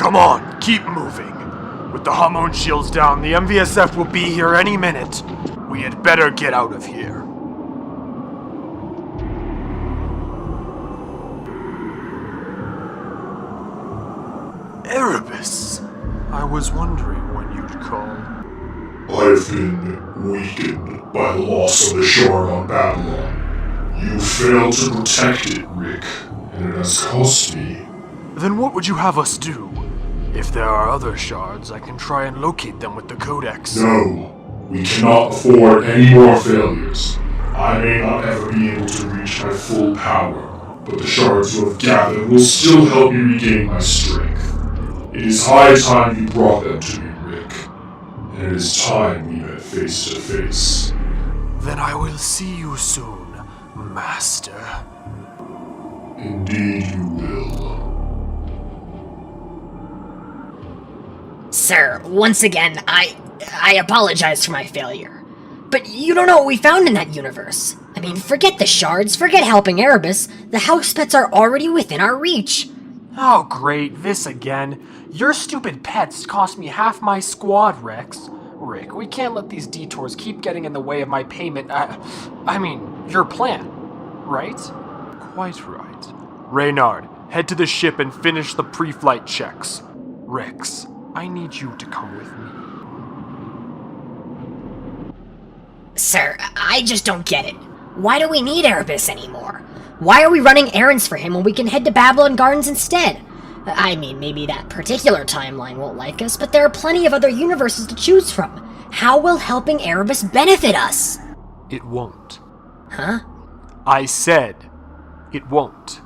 Come on, keep moving. With the hormone shields down, the MVSF will be here any minute. We had better get out of here. Erebus, I was wondering when you'd call. I've been weakened by the loss of the shard on Babylon. You failed to protect it, Rick, and it has cost me. Then what would you have us do? If there are other shards, I can try and locate them with the Codex. No, we cannot afford any more failures. I may not ever be able to reach my full power, but the shards you have gathered will still help me regain my strength. It is high time you brought them to me, Rick, and it is time we met face to face. Then I will see you soon, Master. Indeed you will. Sir, once again, I apologize for my failure. But you don't know what we found in that universe. I mean, forget the shards, forget helping Erebus. The house pets are already within our reach. Oh great, this again. Your stupid pets cost me half my squad, Rex. Rick, we can't let these detours keep getting in the way of my payment. I mean, your plan, right? Quite right. Reynard, head to the ship and finish the pre-flight checks. Rex, I need you to come with me. Sir, I just don't get it. Why do we need Erebus anymore? Why are we running errands for him when we can head to Babylon Gardens instead? I mean, maybe that particular timeline won't like us, but there are plenty of other universes to choose from. How will helping Erebus benefit us? It won't. Huh? I said, it won't.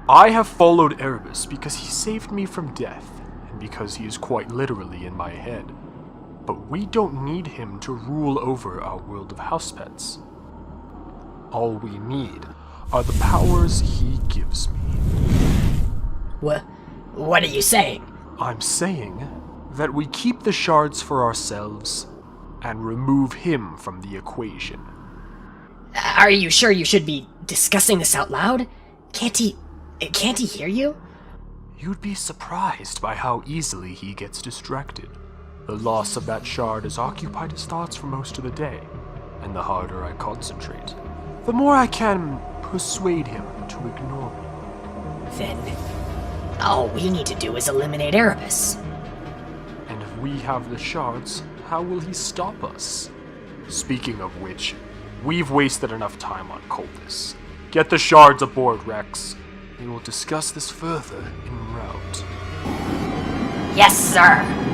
I have followed Erebus because he saved me from death, and because he is quite literally in my head. But we don't need him to rule over our world of house pets. All we need are the powers he gives me. What are you saying? I'm saying that we keep the shards for ourselves and remove him from the equation. Are you sure you should be discussing this out loud? Can't he hear you? You'd be surprised by how easily he gets distracted. The loss of that shard has occupied his thoughts for most of the day, and the harder I concentrate, the more I can persuade him to ignore me. Then, all we need to do is eliminate Erebus. And if we have the shards, how will he stop us? Speaking of which, we've wasted enough time on Kolthis. Get the shards aboard, Rex. We will discuss this further en route. Yes, sir!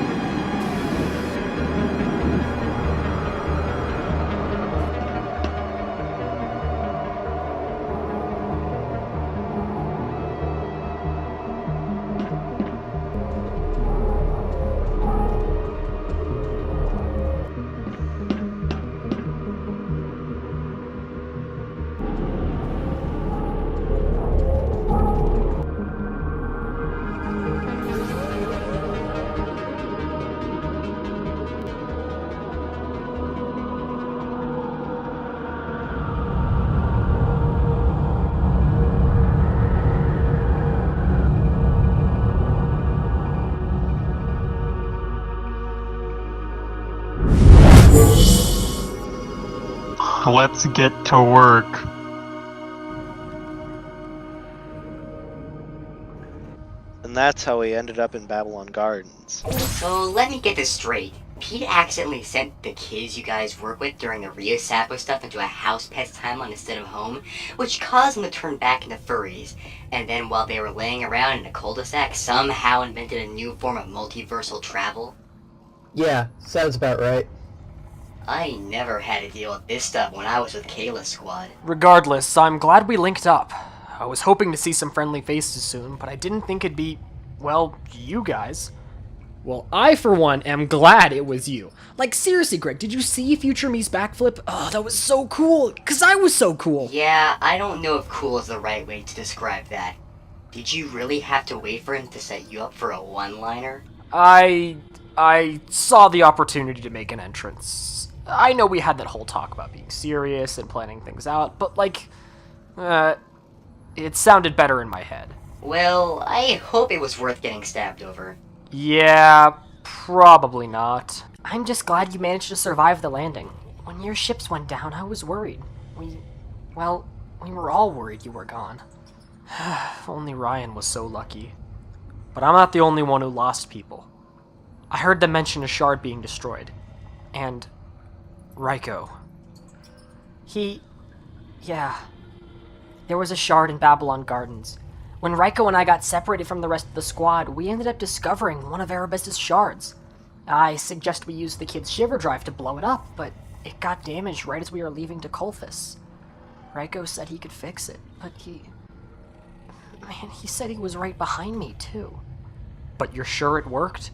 Let's get to work. And that's how we ended up in Babylon Gardens. So let me get this straight. Pete accidentally sent the kids you guys work with during the Rio Sapo stuff into a house pet's timeline instead of home, which caused them to turn back into furries. And then while they were laying around in a cul-de-sac, somehow invented a new form of multiversal travel. Yeah, sounds about right. I never had to deal with this stuff when I was with Kayla's squad. Regardless, I'm glad we linked up. I was hoping to see some friendly faces soon, but I didn't think it'd be, well, you guys. Well, I, for one, am glad it was you. Like, seriously, Greg, did you see Future Me's backflip? Oh, that was so cool, because I was so cool. Yeah, I don't know if cool is the right way to describe that. Did you really have to wait for him to set you up for a one-liner? I saw the opportunity to make an entrance. I know we had that whole talk about being serious and planning things out, but, like, it sounded better in my head. Well, I hope it was worth getting stabbed over. Yeah, probably not. I'm just glad you managed to survive the landing. When your ships went down, I was worried. We were all worried you were gone. If only Ryan was so lucky. But I'm not the only one who lost people. I heard them mention a shard being destroyed. And Raiko. Yeah. There was a shard in Babylon Gardens. When Raiko and I got separated from the rest of the squad, we ended up discovering one of Erebus' shards. I suggest we use the kid's shiver drive to blow it up, but it got damaged right as we were leaving to Kolthis. Raiko said he could fix it, but he said he was right behind me, too. But you're sure it worked?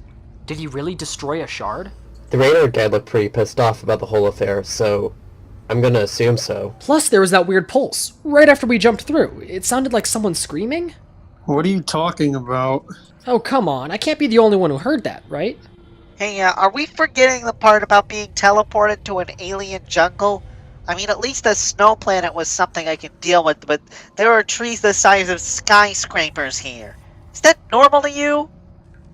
Did he really destroy a shard? The radar guy looked pretty pissed off about the whole affair, so I'm gonna assume so. Plus, there was that weird pulse, right after we jumped through. It sounded like someone screaming? What are you talking about? Oh, come on, I can't be the only one who heard that, right? Hey, are we forgetting the part about being teleported to an alien jungle? I mean, at least the snow planet was something I can deal with, but there are trees the size of skyscrapers here. Is that normal to you?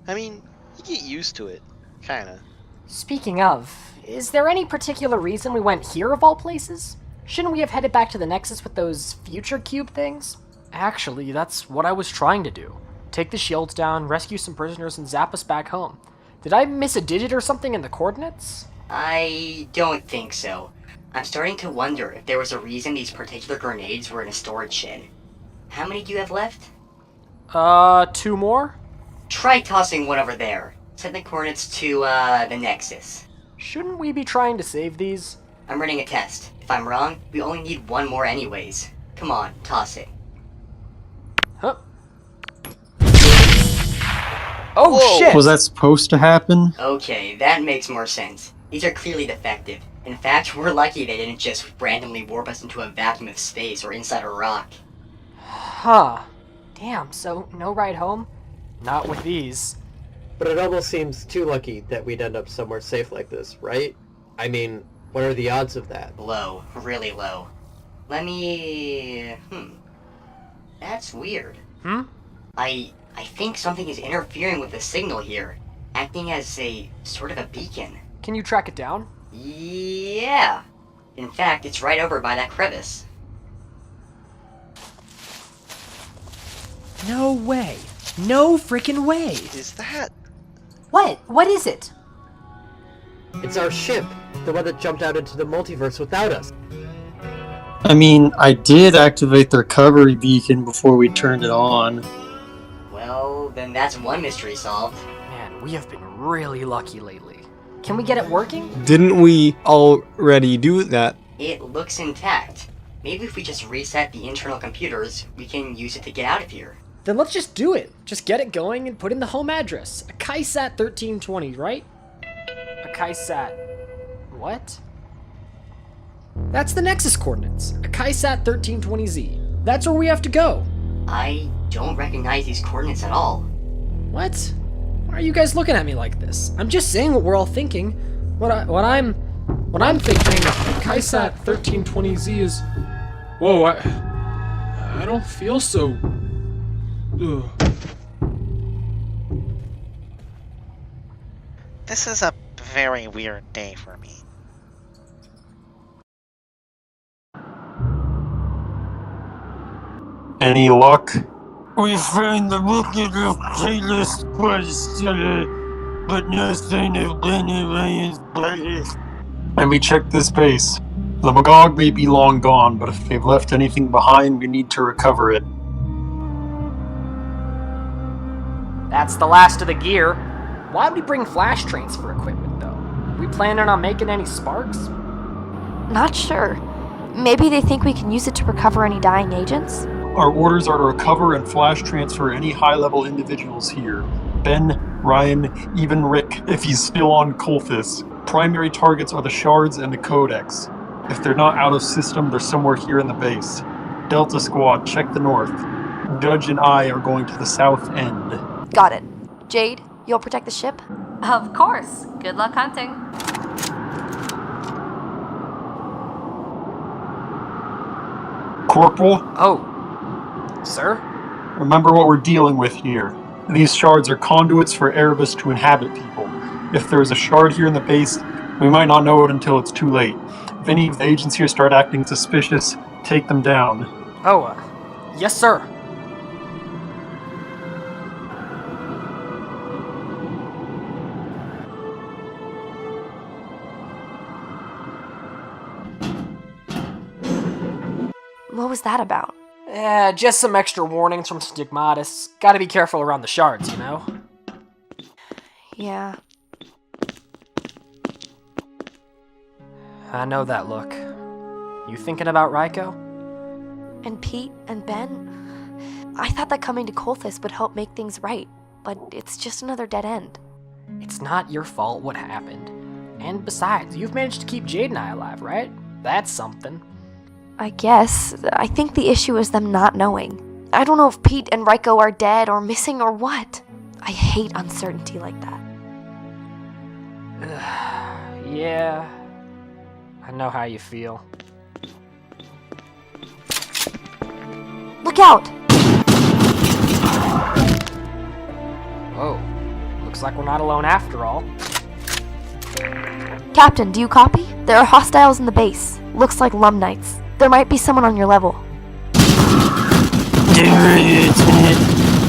I mean, you get used to it. Kinda. Speaking of, is there any particular reason we went here of all places? Shouldn't we have headed back to the Nexus with those future cube things? Actually, that's what I was trying to do. Take the shields down, rescue some prisoners, and zap us back home. Did I miss a digit or something in the coordinates? I don't think so. I'm starting to wonder if there was a reason these particular grenades were in a storage shed. How many do you have left? 2 more? Try tossing one over there. Set the coordinates to, the Nexus. Shouldn't we be trying to save these? I'm running a test. If I'm wrong, we only need one more anyways. Come on, toss it. Huh? Oh, Whoa. shit! Was that supposed to happen? Okay, that makes more sense. These are clearly defective. In fact, we're lucky they didn't just randomly warp us into a vacuum of space or inside a rock. Huh. Damn, so no ride home? Not with these. But it almost seems too lucky that we'd end up somewhere safe like this, right? I mean, what are the odds of that? Low. Really low. Let me... That's weird. I think something is interfering with the signal here, acting as a sort of a beacon. Can you track it down? Yeah. In fact, it's right over by that crevice. No way. No freaking way. Is that... What? What is it? It's our ship, the one that jumped out into the multiverse without us. I mean, I did activate the recovery beacon before we turned it on. Well, then that's one mystery solved. Man, we have been really lucky lately. Can we get it working? Didn't we already do that? It looks intact. Maybe if we just reset the internal computers, we can use it to get out of here. Then let's just do it. Just get it going and put in the home address. A KaiSat 1320, right? A KaiSat... What? That's the Nexus coordinates. A KaiSat 1320Z. That's where we have to go. I don't recognize these coordinates at all. What? Why are you guys looking at me like this? I'm just saying what we're all thinking. What I'm thinking. KaiSat 1320Z is... Whoa, I don't feel so... Ugh. This is a very weird day for me. Any luck? We found the bucket of playlist question, but nothing of Lenny Ryan's playlist. And we checked this base. The Magog may be long gone, but if they've left anything behind, we need to recover it. That's the last of the gear. Why would we bring flash transfer equipment, though? We planning on making any sparks? Not sure. Maybe they think we can use it to recover any dying agents? Our orders are to recover and flash transfer any high-level individuals here. Ben, Ryan, even Rick, if he's still on Kolthis. Primary targets are the shards and the codex. If they're not out of system, they're somewhere here in the base. Delta Squad, check the north. Judge and I are going to the south end. Got it. Jade, you'll protect the ship? Of course. Good luck hunting. Corporal? Oh. Sir? Remember what we're dealing with here. These shards are conduits for Erebus to inhabit people. If there is a shard here in the base, we might not know it until it's too late. If any of the agents here start acting suspicious, take them down. Oh, yes, sir. What was that about? Just some extra warnings from Stigmatis. Gotta be careful around the shards, you know? Yeah. I know that look. You thinking about Raiko? And Pete and Ben? I thought that coming to Kolthis would help make things right, but it's just another dead end. It's not your fault what happened. And besides, you've managed to keep Jade and I alive, right? That's something. I guess. I think the issue is them not knowing. I don't know if Pete and Raiko are dead or missing or what. I hate uncertainty like that. Yeah, I know how you feel. Look out! Whoa, looks like we're not alone after all. Captain, do you copy? There are hostiles in the base. Looks like Lum Knights. There might be someone on your level. Don't worry, Lieutenant.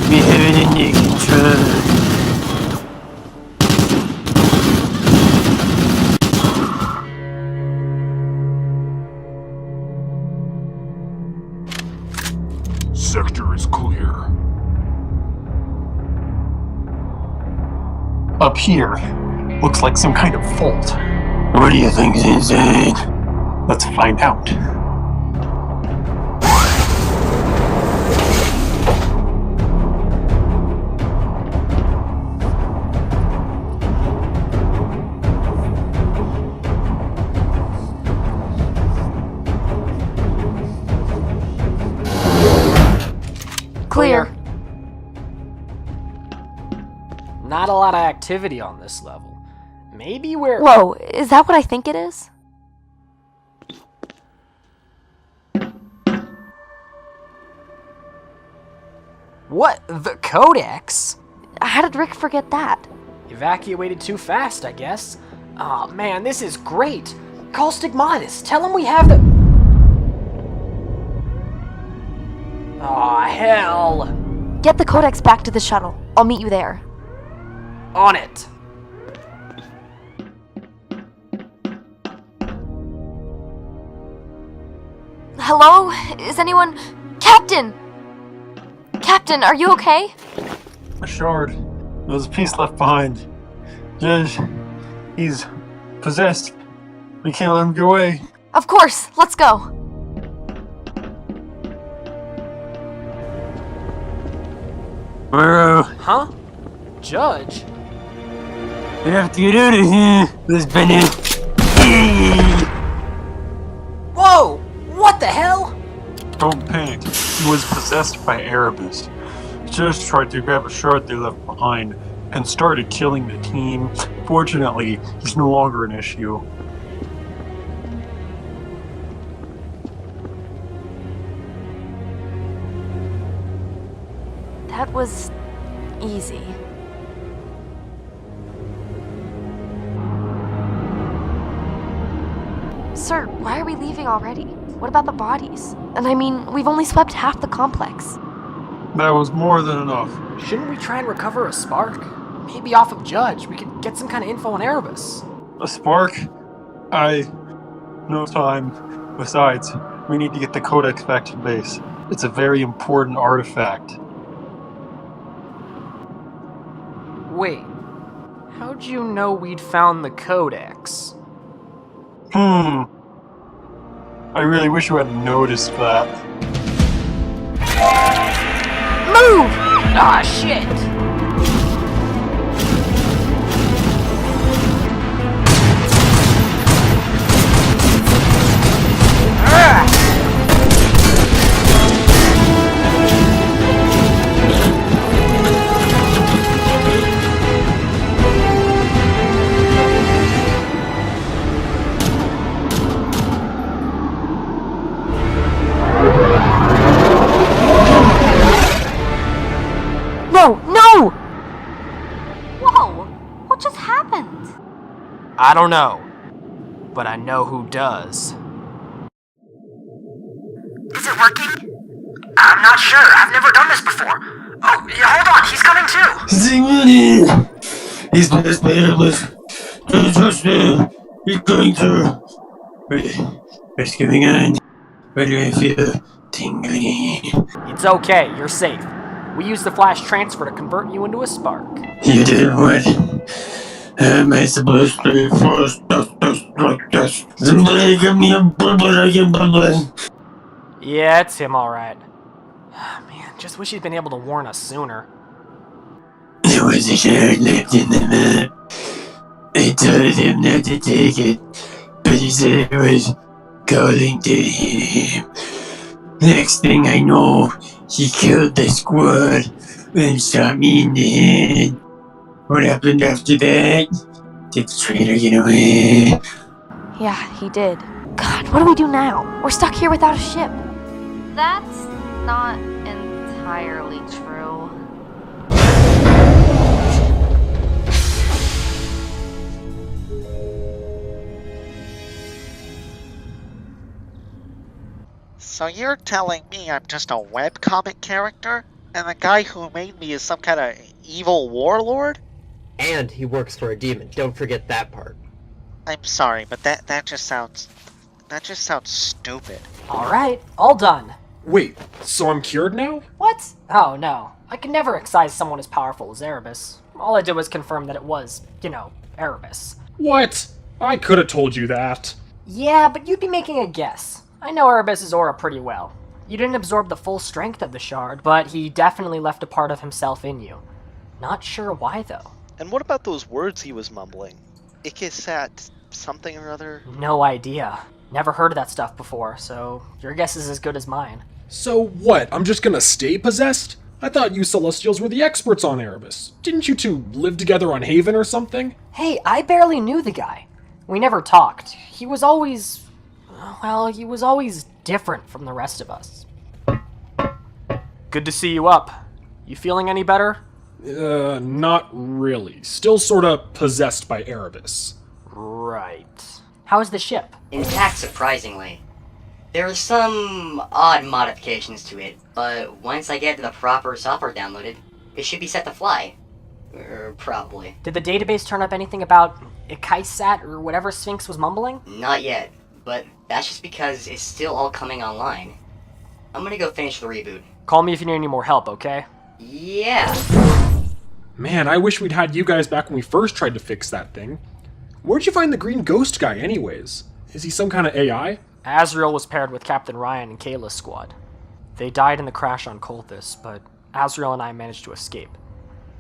We have it under control. Sector is clear. Up here, looks like some kind of vault. What do you think is inside? Let's find out. Clear. Not a lot of activity on this level. Maybe we're... Whoa, is that what I think it is? What? The Codex? How did Rick forget that? Evacuated too fast, I guess. Aw, man, this is great. Call Stigmatis. Tell him we have the... Aw, hell. Get the Codex back to the shuttle. I'll meet you there. On it. Hello? Is anyone... Captain! Captain, are you okay? A shard. There was a piece left behind. Judge, he's possessed. We can't let him get away. Of course, let's go. Morrow, Huh? Judge? we have to get out of here. This Bino. Whoa! What the hell? Don't panic. He was possessed by Erebus. Just tried to grab a shard they left behind and started killing the team. Fortunately, he's no longer an issue. That was... easy. Sir, why are we leaving already? What about the bodies? And I mean, we've only swept half the complex. That was more than enough. Shouldn't we try and recover a spark? Maybe off of Judge. We could get some kind of info on Erebus. A spark? No time. Besides, we need to get the Codex back to base. It's a very important artifact. Wait. How'd you know we'd found the Codex? I really wish you hadn't noticed that. Move! Ah, shit! No! No! I don't know, but I know who does. Is it working? I'm not sure. I've never done this before. Oh, yeah, hold on. He's coming too. The money! He's best players. Don't touch me. He's going to. What's going on? Why do I feel tingling? It's okay, you're safe. We used the flash transfer to convert you into a spark. You did what? How am I supposed to be forced to like this? Somebody give me a bubble I can bubble. Yeah, it's him alright. Man, just wish he'd been able to warn us sooner. There was a shard left in the map. I told him not to take it, but he said it was calling to him. Next thing I know, he killed the squad and shot me in the head. What happened after that? Did the traitor get away? Yeah, he did. God, what do we do now? We're stuck here without a ship. That's not entirely true. So you're telling me I'm just a webcomic character? And the guy who made me is some kind of evil warlord? And he works for a demon. Don't forget that part. I'm sorry, but that just sounds stupid. Alright, all done. Wait, so I'm cured now? What? Oh, no. I can never excise someone as powerful as Erebus. All I did was confirm that it was, Erebus. What? I could have told you that. Yeah, but you'd be making a guess. I know Erebus's aura pretty well. You didn't absorb the full strength of the shard, but he definitely left a part of himself in you. Not sure why, though. And what about those words he was mumbling? Ikisat something or other? No idea. Never heard of that stuff before, so your guess is as good as mine. So what, I'm just gonna stay possessed? I thought you Celestials were the experts on Erebus. Didn't you two live together on Haven or something? Hey, I barely knew the guy. We never talked. He was always different from the rest of us. Good to see you up. You feeling any better? Not really. Still sorta possessed by Erebus. Right. How's the ship? Intact, surprisingly. There are some odd modifications to it, but once I get the proper software downloaded, it should be set to fly. Probably. Did the database turn up anything about XIV or whatever Sphinx was mumbling? Not yet, but that's just because it's still all coming online. I'm gonna go finish the reboot. Call me if you need any more help, okay? Yeah. Man, I wish we'd had you guys back when we first tried to fix that thing. Where'd you find the green ghost guy anyways? Is he some kind of AI? Azrael was paired with Captain Ryan and Kayla's squad. They died in the crash on Kolthis, but Azrael and I managed to escape.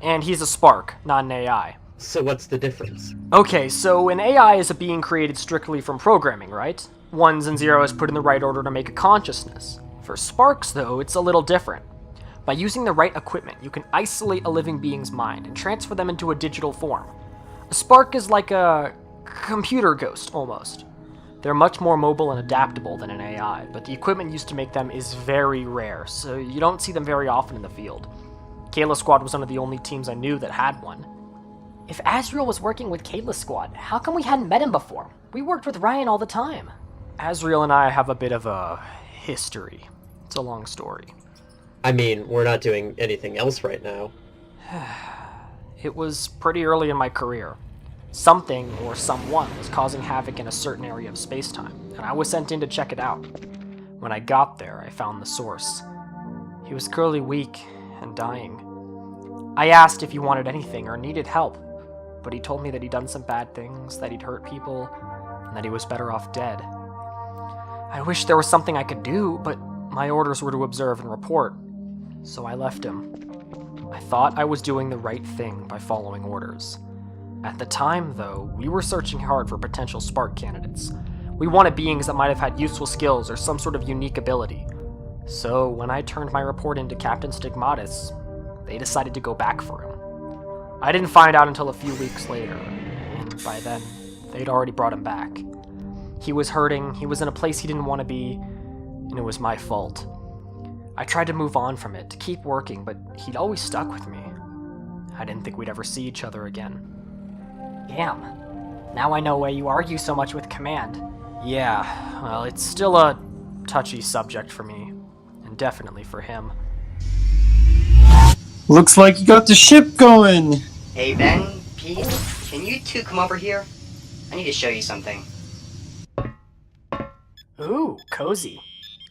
And he's a spark, not an AI. So what's the difference? Okay, so an AI is a being created strictly from programming, right? Ones and zeros put in the right order to make a consciousness. For sparks, though, it's a little different. By using the right equipment, you can isolate a living being's mind and transfer them into a digital form. A spark is like a computer ghost, almost. They're much more mobile and adaptable than an AI, but the equipment used to make them is very rare, so you don't see them very often in the field. Kayla's squad was one of the only teams I knew that had one. If Azrael was working with Kayla's squad, how come we hadn't met him before? We worked with Ryan all the time. Azrael and I have a bit of a history. It's a long story. I mean, we're not doing anything else right now. It was pretty early in my career. Something or someone was causing havoc in a certain area of space-time, and I was sent in to check it out. When I got there, I found the source. He was clearly weak and dying. I asked if he wanted anything or needed help, but he told me that he'd done some bad things, that he'd hurt people, and that he was better off dead. I wish there was something I could do, but my orders were to observe and report, so I left him. I thought I was doing the right thing by following orders. At the time, though, we were searching hard for potential spark candidates. We wanted beings that might have had useful skills or some sort of unique ability. So when I turned my report into Captain Stigmatis, they decided to go back for him. I didn't find out until a few weeks later, and by then, they'd already brought him back. He was hurting, he was in a place he didn't want to be, and it was my fault. I tried to move on from it, to keep working, but he'd always stuck with me. I didn't think we'd ever see each other again. Damn. Now I know why you argue so much with Command. Yeah, well, it's still a touchy subject for me, and definitely for him. Looks like you got the ship going! Hey Ben, Pete, can you two come over here? I need to show you something. Ooh, cozy.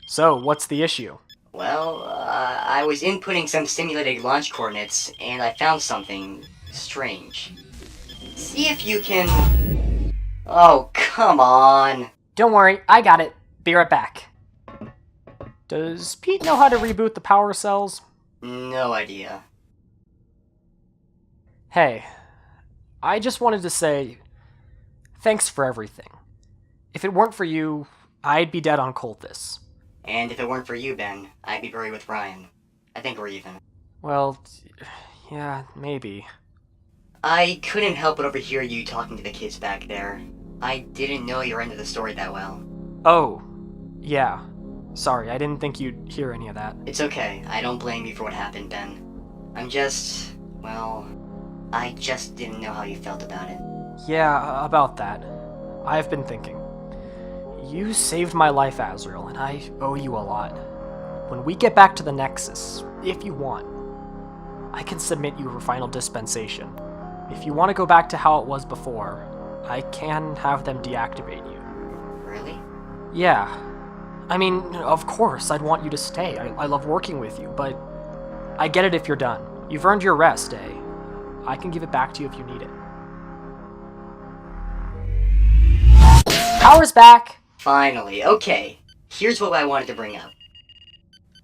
So, what's the issue? Well, I was inputting some simulated launch coordinates, and I found something strange. See if you can... Oh, come on! Don't worry, I got it. Be right back. Does Pete know how to reboot the power cells? No idea. Hey, I just wanted to say, thanks for everything. If it weren't for you, I'd be dead on Kolthis. And if it weren't for you, Ben, I'd be buried with Ryan. I think we're even. Well, yeah, maybe. I couldn't help but overhear you talking to the kids back there. I didn't know your end of the story that well. Oh, yeah. Sorry, I didn't think you'd hear any of that. It's okay. I don't blame you for what happened, Ben. I'm just... well... I just didn't know how you felt about it. Yeah, about that. I've been thinking. You saved my life, Azrael, and I owe you a lot. When we get back to the Nexus, if you want, I can submit you for final dispensation. If you want to go back to how it was before, I can have them deactivate you. Really? Yeah. I mean, of course, I'd want you to stay. I love working with you, but I get it if you're done. You've earned your rest, eh? I can give it back to you if you need it. Power's back! Finally, okay. Here's what I wanted to bring up.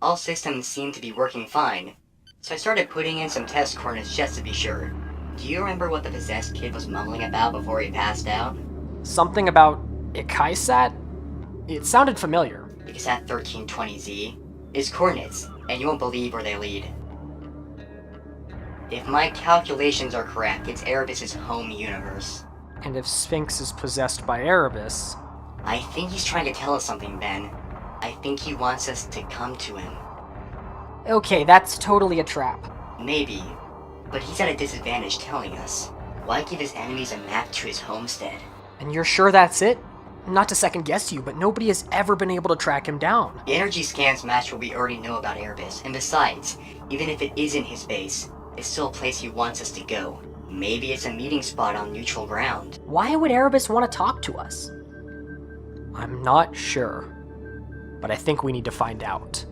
All systems seem to be working fine, so I started putting in some test coordinates just to be sure. Do you remember what the possessed kid was mumbling about before he passed out? Something about XIV? It sounded familiar. XIV 1320Z is coordinates, and you won't believe where they lead. If my calculations are correct, it's Erebus' home universe. And if Sphinx is possessed by Erebus... I think he's trying to tell us something, Ben. I think he wants us to come to him. Okay, that's totally a trap. Maybe, but he's at a disadvantage telling us. Why give his enemies a map to his homestead? And you're sure that's it? Not to second guess you, but nobody has ever been able to track him down. The energy scans match what we already know about Erebus, and besides, even if it isn't his base, it's still a place he wants us to go. Maybe it's a meeting spot on neutral ground. Why would Erebus want to talk to us? I'm not sure, but I think we need to find out.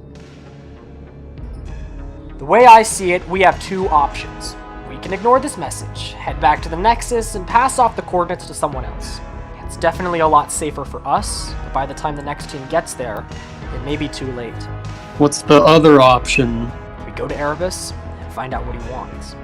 The way I see it, we have two options. We can ignore this message, head back to the Nexus, and pass off the coordinates to someone else. It's definitely a lot safer for us, but by the time the next team gets there, it may be too late. What's the other option? We go to Erebus and find out what he wants.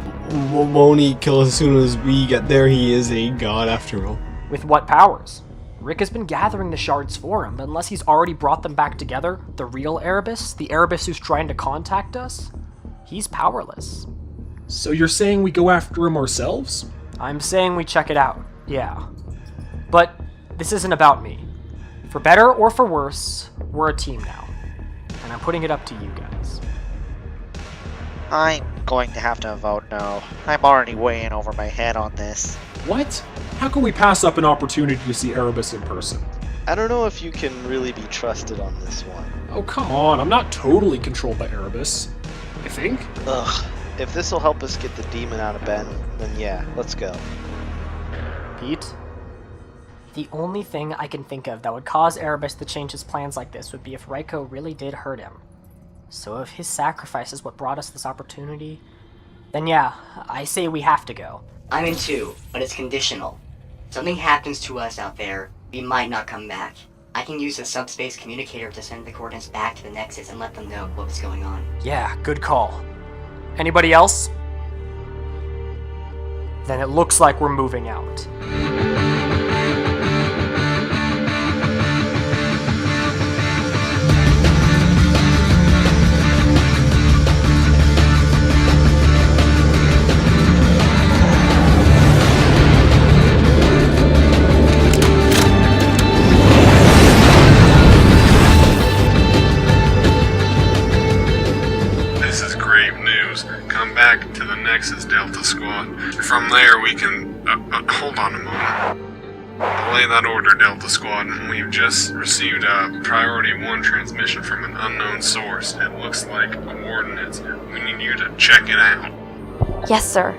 Won't he kill us as soon as we get there? He is a god after all. With what powers? Rick has been gathering the shards for him, but unless he's already brought them back together, the real Erebus, the Erebus who's trying to contact us, he's powerless. So you're saying we go after him ourselves? I'm saying we check it out, yeah. But this isn't about me. For better or for worse, we're a team now. And I'm putting it up to you guys. I'm going to have to vote no. I'm already way in over my head on this. What? How can we pass up an opportunity to see Erebus in person? I don't know if you can really be trusted on this one. Oh, come on. I'm not totally controlled by Erebus. I think. Ugh. If this will help us get the demon out of Ben, then yeah, let's go. Pete? The only thing I can think of that would cause Erebus to change his plans like this would be if Raiko really did hurt him. So if his sacrifice is what brought us this opportunity, then yeah, I say we have to go. I'm in too, but it's conditional. Something happens to us out there, we might not come back. I can use the subspace communicator to send the coordinates back to the Nexus and let them know what was going on. Yeah, good call. Anybody else? Then it looks like we're moving out. Back to the Nexus Delta Squad. From there we can... hold on a moment. Relay that order, Delta Squad. We've just received a Priority 1 transmission from an unknown source. It looks like coordinates. We need you to check it out. Yes, sir.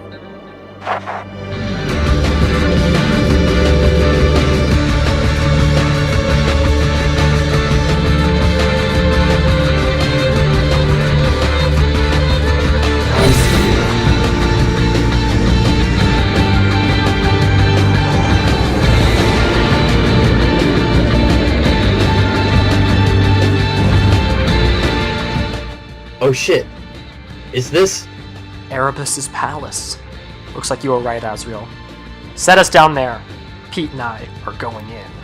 Oh shit. Is this? Erebus's palace. Looks like you were right, Azriel. Set us down there. Pete and I are going in.